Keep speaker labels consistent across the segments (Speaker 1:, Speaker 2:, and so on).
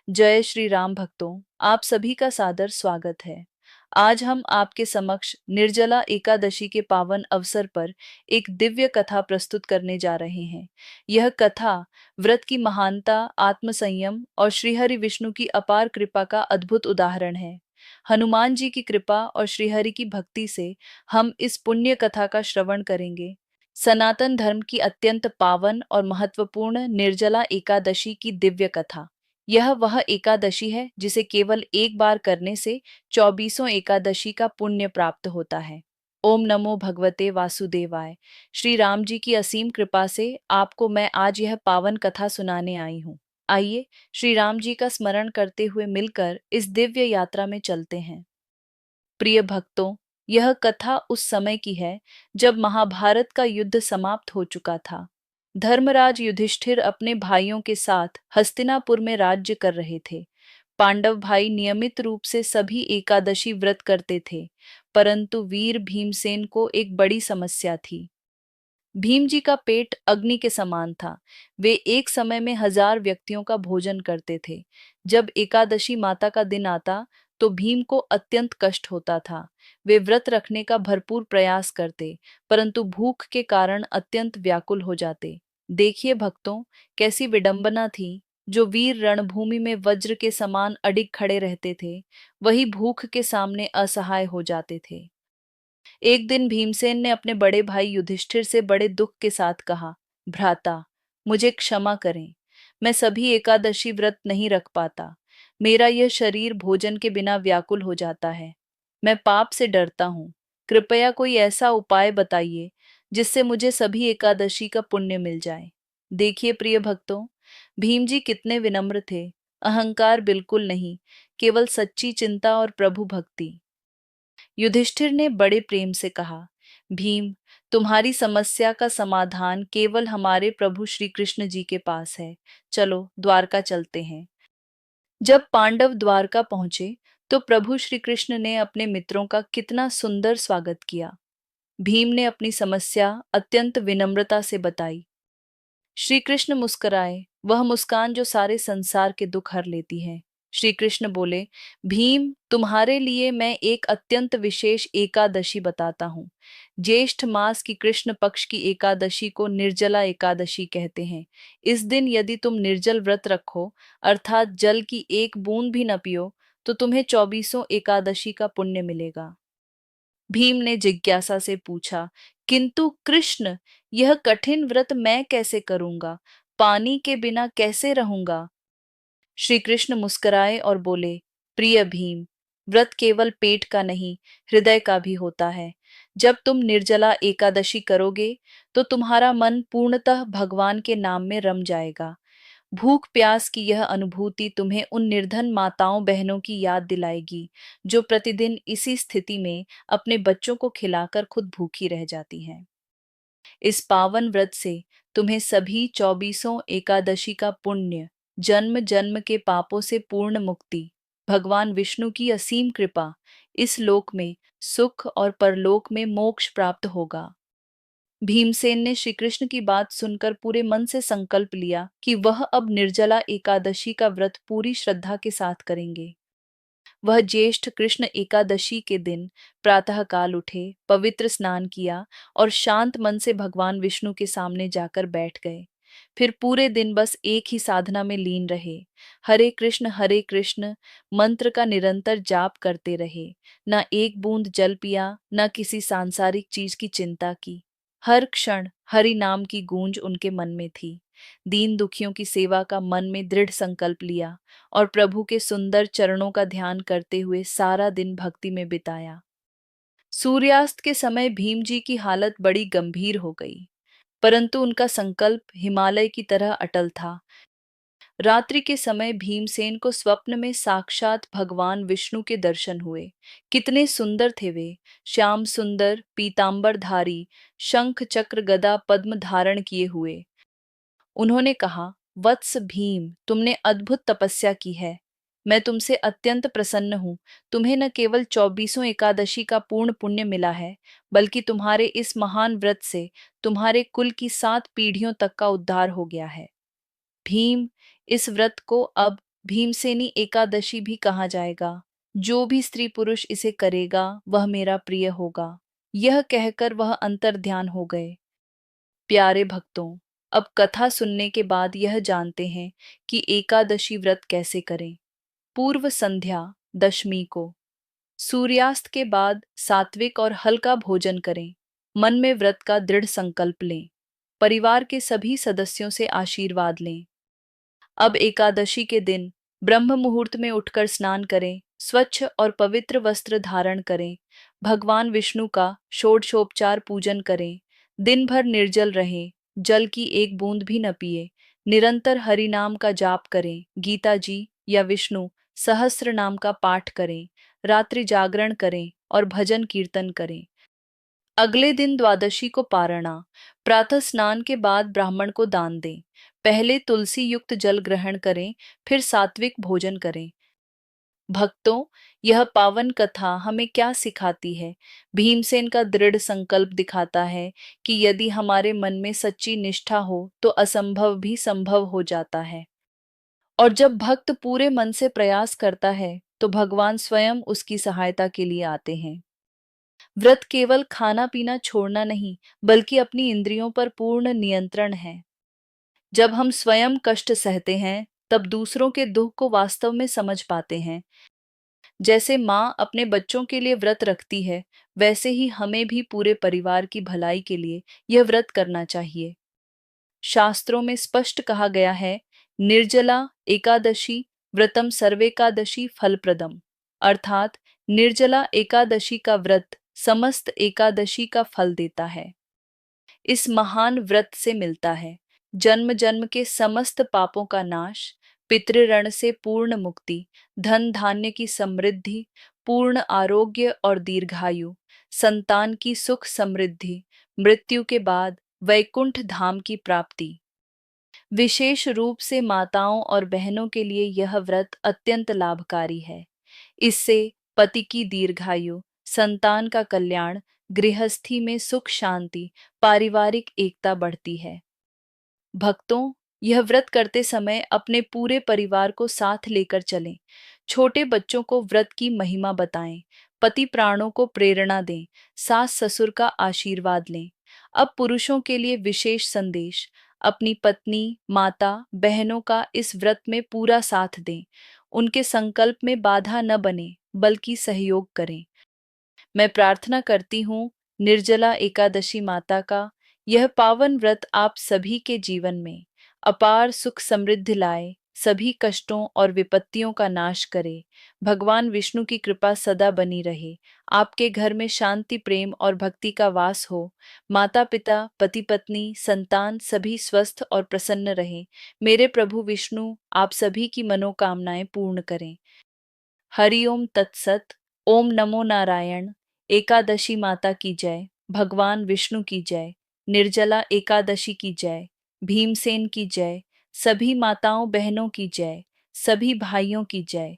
Speaker 1: जय श्री राम भक्तों, आप सभी का सादर स्वागत है। आज हम आपके समक्ष निर्जला एकादशी के पावन अवसर पर एक दिव्य कथा प्रस्तुत करने जा रहे हैं। यह कथा व्रत की महानता, आत्मसंयम और श्रीहरि विष्णु की अपार कृपा का अद्भुत उदाहरण है। हनुमान जी की कृपा और श्रीहरि की भक्ति से हम इस पुण्य कथा का श्रवण करेंगे। सनातन धर्म की अत्यंत पावन और महत्वपूर्ण निर्जला एकादशी की दिव्य कथा। यह वह एकादशी है जिसे केवल एक बार करने से 24 एकादशी का पुण्य प्राप्त होता है। ओम नमो भगवते वासुदेवाय। श्री राम जी की असीम कृपा से आपको मैं आज यह पावन कथा सुनाने आई हूँ। आइए श्री राम जी का स्मरण करते हुए मिलकर इस दिव्य यात्रा में चलते हैं। प्रिय भक्तों, यह कथा उस समय की है जब महाभारत का युद्ध समाप्त हो चुका था। धर्मराज युधिष्ठिर अपने भाइयों के साथ हस्तिनापुर में राज्य कर रहे थे। पांडव भाई नियमित रूप से सभी एकादशी व्रत करते थे, परंतु वीर भीमसेन को एक बड़ी समस्या थी। भीम जी का पेट अग्नि के समान था। वे एक समय में 1000 व्यक्तियों का भोजन करते थे। जब एकादशी माता का दिन आता तो भीम को अत्यंत कष्ट होता था। वे व्रत रखने का भरपूर प्रयास करते, परंतु भूख के कारण अत्यंत व्याकुल हो जाते। देखिए भक्तों, कैसी विडंबना थी। जो वीर रणभूमि में वज्र के समान अडिग खड़े रहते थे, वही भूख के सामने असहाय हो जाते थे। एक दिन भीमसेन ने अपने बड़े भाई युधिष्ठिर से बड़े दुख के साथ कहा, भ्राता, मुझे क्षमा करें। मैं सभी एकादशी व्रत नहीं रख पाता। मेरा यह शरीर भोजन के बिना व्याकुल हो जाता है। मैं पाप से डरता हूँ। कृपया कोई ऐसा उपाय बताइए जिससे मुझे सभी एकादशी का पुण्य मिल जाए। देखिए प्रिय भक्तों, भीम जी कितने विनम्र थे। अहंकार बिल्कुल नहीं, केवल सच्ची चिंता और प्रभु भक्ति। युधिष्ठिर ने बड़े प्रेम से कहा, भीम, तुम्हारी समस्या का समाधान केवल हमारे प्रभु श्री कृष्ण जी के पास है। चलो द्वारका चलते हैं। जब पांडव द्वारका पहुंचे तो प्रभु श्री कृष्ण ने अपने मित्रों का कितना सुंदर स्वागत किया। भीम ने अपनी समस्या अत्यंत विनम्रता से बताई। श्री कृष्ण मुस्कुराए, वह मुस्कान जो सारे संसार के दुख हर लेती है। श्री कृष्ण बोले, भीम, तुम्हारे लिए मैं एक अत्यंत विशेष एकादशी बताता हूँ। ज्येष्ठ मास की कृष्ण पक्ष की एकादशी को निर्जला एकादशी कहते हैं। इस दिन यदि तुम निर्जल व्रत रखो, अर्थात जल की एक बूंद भी न पियो, तो तुम्हें 24 एकादशी का पुण्य मिलेगा। भीम ने जिज्ञासा से पूछा, किंतु कृष्ण, यह कठिन व्रत मैं कैसे करूंगा? पानी के बिना कैसे रहूंगा? श्री कृष्ण मुस्कुराए और बोले, प्रिय भीम, व्रत केवल पेट का नहीं, हृदय का भी होता है। जब तुम निर्जला एकादशी करोगे तो तुम्हारा मन पूर्णतः भगवान के नाम में रम जाएगा। भूख प्यास की यह अनुभूति तुम्हें उन निर्धन माताओं बहनों की याद दिलाएगी जो प्रतिदिन इसी स्थिति में अपने बच्चों को खिलाकर खुद भूखी रह जाती हैं। इस पावन व्रत से तुम्हें सभी 24 एकादशी का पुण्य, जन्म जन्म के पापों से पूर्ण मुक्ति, भगवान विष्णु की असीम कृपा, इस लोक में सुख और परलोक में मोक्ष प्राप्त होगा। भीमसेन ने श्री कृष्ण की बात सुनकर पूरे मन से संकल्प लिया कि वह अब निर्जला एकादशी का व्रत पूरी श्रद्धा के साथ करेंगे। वह ज्येष्ठ कृष्ण एकादशी के दिन प्रातःकाल उठे, पवित्र स्नान किया और शांत मन से भगवान विष्णु के सामने जाकर बैठ गए। फिर पूरे दिन बस एक ही साधना में लीन रहे। हरे कृष्ण मंत्र का निरंतर जाप करते रहे। न एक बूंद जल पिया, न किसी सांसारिक चीज की चिंता की। हर क्षण हरि नाम की गूंज उनके मन में थी। दीन दुखियों की सेवा का मन में दृढ़ संकल्प लिया और प्रभु के सुंदर चरणों का ध्यान करते हुए सारा दिन भक्ति में बिताया। सूर्यास्त के समय भीम जी की हालत बड़ी गंभीर हो गई, परंतु उनका संकल्प हिमालय की तरह अटल था। रात्रि के समय भीमसेन को स्वप्न में साक्षात भगवान विष्णु के दर्शन हुए। कितने सुंदर थे वे, श्याम सुंदर, पीतांबरधारी, शंख चक्र गदा पद्म धारण किए हुए। उन्होंने कहा, वत्स भीम, तुमने अद्भुत तपस्या की है। मैं तुमसे अत्यंत प्रसन्न हूँ। तुम्हें न केवल 24 एकादशी का पूर्ण पुण्य मिला है, बल्कि तुम्हारे इस महान व्रत से तुम्हारे कुल की 7 पीढ़ियों तक का उद्धार हो गया है। भीम, इस व्रत को अब भीमसेनी एकादशी भी कहा जाएगा। जो भी स्त्री पुरुष इसे करेगा वह मेरा प्रिय होगा। यह कहकर वह अंतर्ध्यान हो गए। प्यारे भक्तों, अब कथा सुनने के बाद यह जानते हैं कि एकादशी व्रत कैसे करें। पूर्व संध्या दशमी को सूर्यास्त के बाद सात्विक और हल्का भोजन करें। मन में व्रत का दृढ़ संकल्प लें। परिवार के सभी सदस्यों से आशीर्वाद लें। अब एकादशी के दिन ब्रह्म मुहूर्त में उठकर स्नान करें, स्वच्छ और पवित्र वस्त्र धारण करें, भगवान विष्णु का षोडशोपचार पूजन करें, दिन भर निर्जल रहें, जल की एक बूंद भी न पिए, निरंतर हरि नाम का जाप करें, गीता जी या विष्णु सहस्त्र नाम का पाठ करें, रात्रि जागरण करें और भजन कीर्तन करें। अगले दिन द्वादशी को पारणा, प्रातः स्नान के बाद ब्राह्मण को दान दें। पहले तुलसी युक्त जल ग्रहण करें, फिर सात्विक भोजन करें। भक्तों, यह पावन कथा हमें क्या सिखाती है? भीमसेन का दृढ़ संकल्प दिखाता है कि यदि हमारे मन में सच्ची निष्ठा हो तो असंभव भी संभव हो जाता है। और जब भक्त पूरे मन से प्रयास करता है तो भगवान स्वयं उसकी सहायता के लिए आते हैं। व्रत केवल खाना पीना छोड़ना नहीं, बल्कि अपनी इंद्रियों पर पूर्ण नियंत्रण है। जब हम स्वयं कष्ट सहते हैं, तब दूसरों के दुख को वास्तव में समझ पाते हैं। जैसे माँ अपने बच्चों के लिए व्रत रखती है, वैसे ही हमें भी पूरे परिवार की भलाई के लिए यह व्रत करना चाहिए। शास्त्रों में स्पष्ट कहा गया है, निर्जला एकादशी व्रतम सर्वेकादशी फलप्रदम। अर्थात निर्जला एकादशी का व्रत समस्त एकादशी का फल देता है। इस महान व्रत से मिलता है जन्म जन्म के समस्त पापों का नाश, पितृऋण से पूर्ण मुक्ति, धन धान्य की समृद्धि, पूर्ण आरोग्य और दीर्घायु, संतान की सुख समृद्धि, मृत्यु के बाद वैकुंठ धाम की प्राप्ति। विशेष रूप से माताओं और बहनों के लिए यह व्रत अत्यंत लाभकारी है। इससे पति की दीर्घायु, संतान का कल्याण, गृहस्थी में सुख शांति, पारिवारिक एकता बढ़ती है। भक्तों, यह व्रत करते समय अपने पूरे परिवार को साथ लेकर चलें। छोटे बच्चों को व्रत की महिमा बताएं, पति प्राणों को प्रेरणा दें, सास ससुर का आशीर्वाद लें। अब पुरुषों के लिए विशेष संदेश, अपनी पत्नी, माता, बहनों का इस व्रत में पूरा साथ दें। उनके संकल्प में बाधा न बने, बल्कि सहयोग करें। मैं प्रार्थना करती हूँ, निर्जला एकादशी माता का यह पावन व्रत आप सभी के जीवन में अपार सुख समृद्धि लाए, सभी कष्टों और विपत्तियों का नाश करे। भगवान विष्णु की कृपा सदा बनी रहे। आपके घर में शांति, प्रेम और भक्ति का वास हो। माता पिता, पति पत्नी, संतान सभी स्वस्थ और प्रसन्न रहें। मेरे प्रभु विष्णु आप सभी की मनोकामनाएं पूर्ण करें। हरि ओम तत्सत। ओम नमो नारायण। एकादशी माता की जय। भगवान विष्णु की जय। निर्जला एकादशी की जय। भीमसेन की जय। सभी माताओं बहनों की जय। सभी भाइयों की जय।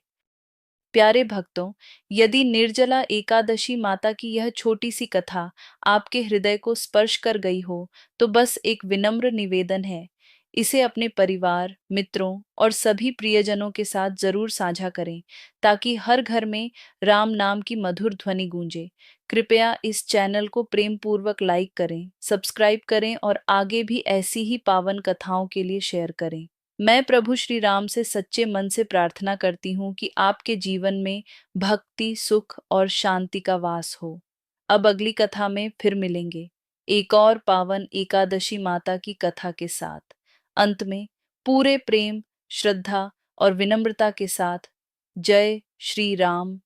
Speaker 1: प्यारे भक्तों, यदि निर्जला एकादशी माता की यह छोटी सी कथा आपके हृदय को स्पर्श कर गई हो, तो बस एक विनम्र निवेदन है, इसे अपने परिवार, मित्रों और सभी प्रियजनों के साथ जरूर साझा करें, ताकि हर घर में राम नाम की मधुर ध्वनि गूंजे। कृपया इस चैनल को प्रेम पूर्वक लाइक करें, सब्सक्राइब करें और आगे भी ऐसी ही पावन कथाओं के लिए शेयर करें। मैं प्रभु श्री राम से सच्चे मन से प्रार्थना करती हूँ कि आपके जीवन में भक्ति, सुख और शांति का वास हो। अब अगली कथा में फिर मिलेंगे, एक और पावन एकादशी माता की कथा के साथ। अंत में पूरे प्रेम, श्रद्धा और विनम्रता के साथ जय श्री राम,